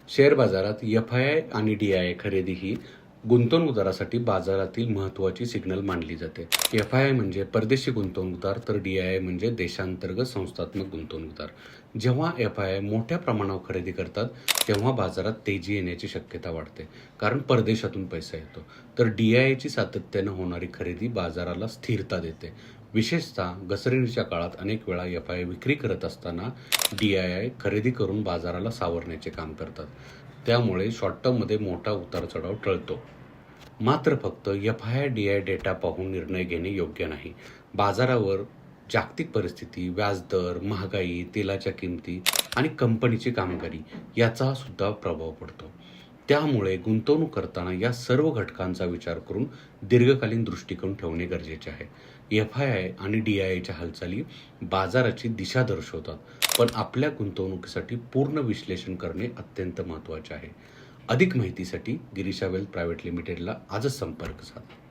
Share बाजारात F-I-I आणि D-I-I खरेदी ही गुंतवणूकदारासाठी बाजारातील महत्त्वाची सिग्नल मानली जाते. एफ-आय-आय म्हणजे परदेशी गुंतवणूकदार तर डी-आय-आय म्हणजे देशांतर्गत संस्थात्मक गुंतवणूकदार. जेव्हा एफ-आय-आय मोठ्या प्रमाणावर खरेदी करतात तेव्हा बाजारात तेजी येण्याची शक्यता वाढते, कारण परदेशातून पैसा येतो. तर डी-आय-आयची सातत्यानं होणारी खरेदी बाजाराला स्थिरता देते. विशेषतः घसरणीच्या काळात अनेक वेळा एफ-आय-आय विक्री करत असताना डी-आय-आय खरेदी करून बाजाराला सावरण्याचे काम करतात. त्यामुळे शॉर्ट टर्ममध्ये मोठा उतार-चढाव टळतो. मात्र फक्त एफ-आय-आय डी-आय डेटा पाहून निर्णय घेणे योग्य नाही. बाजारावर जागतिक परिस्थिती, व्याजदर, महागाई, तेलाच्या किमती आणि कंपनीची कामगिरी याचा सुद्धा प्रभाव पडतो. त्यामुळे गुंतवणूक करताना या सर्व घटकांचा विचार करून दीर्घकालीन दृष्टिकोन ठेवणे गरजेचे आहे. एफ-आय-आय आणि डी-आय-आयच्या हालचाली बाजाराची दिशा दर्शवतात, पण आपल्या गुंतवणुकीसाठी पूर्ण विश्लेषण करणे अत्यंत महत्त्वाचे आहे. अधिक माहितीसाठी गिरीशा वेल्थ प्रायव्हेट लिमिटेडला आजच संपर्क साधा.